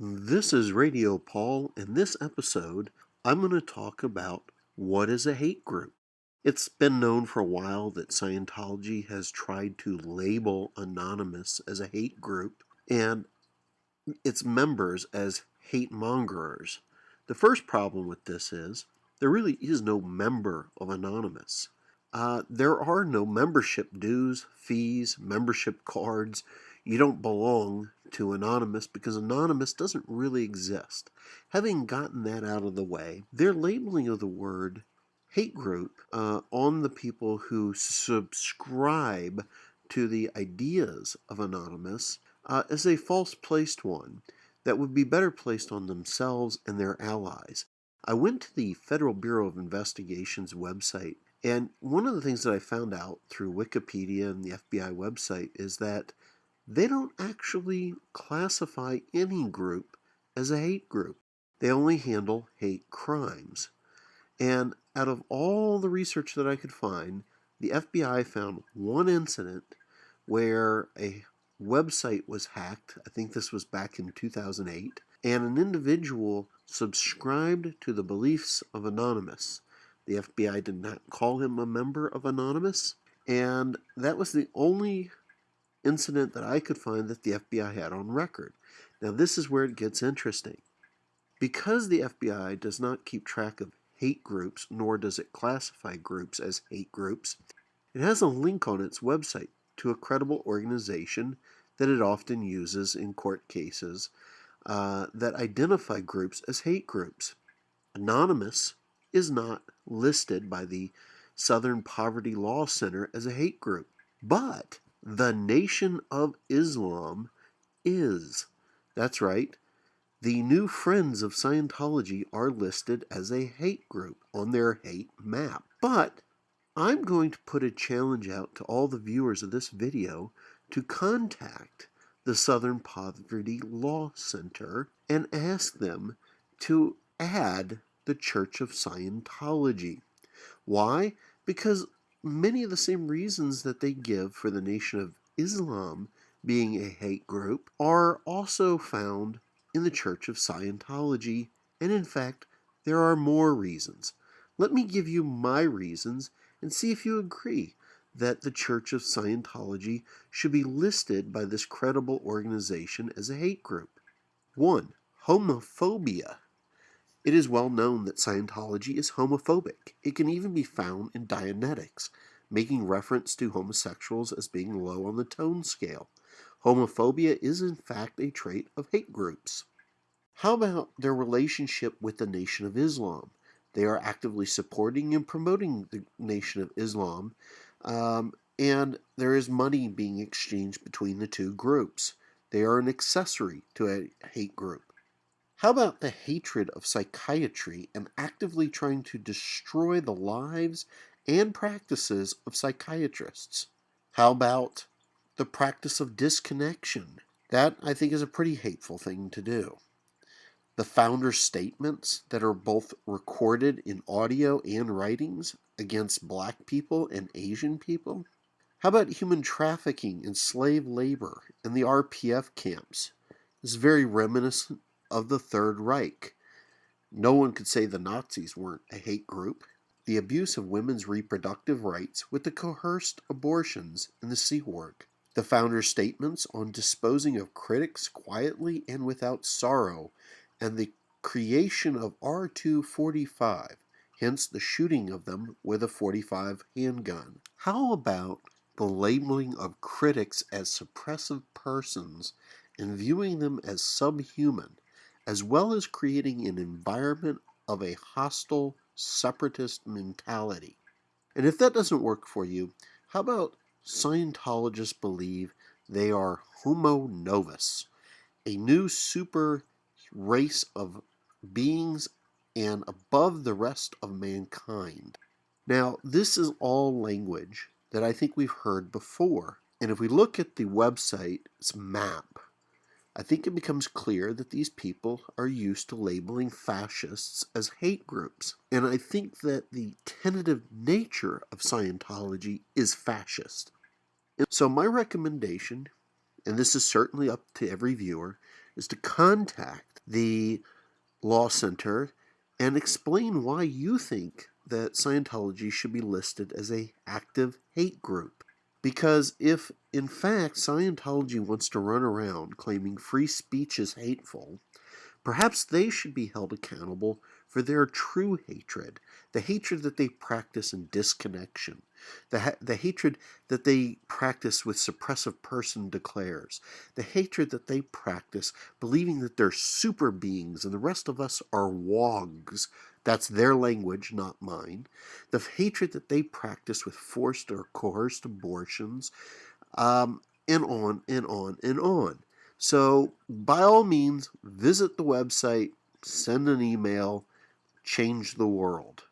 This is Radio Paul. In this episode, I'm going to talk about what is a hate group. It's been known for a while that Scientology has tried to label Anonymous as a hate group and its members as hate mongers. The first problem with this is there really is no member of Anonymous. There are no membership dues, fees, membership cards. You don't belong to Anonymous because Anonymous doesn't really exist. Having gotten that out of the way, their labeling of the word hate group on the people who subscribe to the ideas of Anonymous is a false placed one that would be better placed on themselves and their allies. I went to the Federal Bureau of Investigation's website, and one of the things that I found out through Wikipedia and the FBI website is that they don't actually classify any group as a hate group. They only handle hate crimes. And out of all the research that I could find, the FBI found one incident where a website was hacked. I think this was back in 2008, and an individual subscribed to the beliefs of Anonymous. The FBI did not call him a member of Anonymous, and that was the only incident that I could find that the FBI had on record. Now, this is where it gets interesting. Because the FBI does not keep track of hate groups, nor does it classify groups as hate groups, it has a link on its website to a credible organization that it often uses in court cases that identify groups as hate groups. Anonymous is not listed by the Southern Poverty Law Center as a hate group, but the Nation of Islam is. That's right. The new Friends of Scientology are listed as a hate group on their hate map. But I'm going to put a challenge out to all the viewers of this video to contact the Southern Poverty Law Center and ask them to add the Church of Scientology. Why? Because many of the same reasons that they give for the Nation of Islam being a hate group are also found in the Church of Scientology, and in fact, there are more reasons. Let me give you my reasons and see if you agree that the Church of Scientology should be listed by this credible organization as a hate group. 1. Homophobia. It is well known that Scientology is homophobic. It can even be found in Dianetics, making reference to homosexuals as being low on the tone scale. Homophobia is in fact a trait of hate groups. How about their relationship with the Nation of Islam? They are actively supporting and promoting the Nation of Islam, and there is money being exchanged between the two groups. They are an accessory to a hate group. How about the hatred of psychiatry and actively trying to destroy the lives and practices of psychiatrists? How about the practice of disconnection? That, I think, is a pretty hateful thing to do. The founder's statements that are both recorded in audio and writings against black people and Asian people? How about human trafficking and slave labor in the RPF camps? This is very reminiscent of the Third Reich. No one could say the Nazis weren't a hate group. The abuse of women's reproductive rights with the coerced abortions in the Sea Org. The founder's statements on disposing of critics quietly and without sorrow, and the creation of R245, hence the shooting of them with a .45 handgun. How about the labeling of critics as suppressive persons and viewing them as subhuman, as well as creating an environment of a hostile, separatist mentality? And if that doesn't work for you, how about Scientologists believe they are homo novus, a new super race of beings and above the rest of mankind? Now, this is all language that I think we've heard before. And if we look at the website's map, I think it becomes clear that these people are used to labeling fascists as hate groups. And I think that the tentative nature of Scientology is fascist. And so my recommendation, and this is certainly up to every viewer, is to contact the Law Center and explain why you think that Scientology should be listed as an active hate group. Because if, in fact, Scientology wants to run around claiming free speech is hateful, perhaps they should be held accountable for their true hatred, the hatred that they practice in disconnection, the hatred that they practice with suppressive person declares, the hatred that they practice believing that they're super beings and the rest of us are wogs. That's their language, not mine. The hatred that they practice with forced or coerced abortions, and on and on and on. So, by all means, visit the website, send an email, change the world.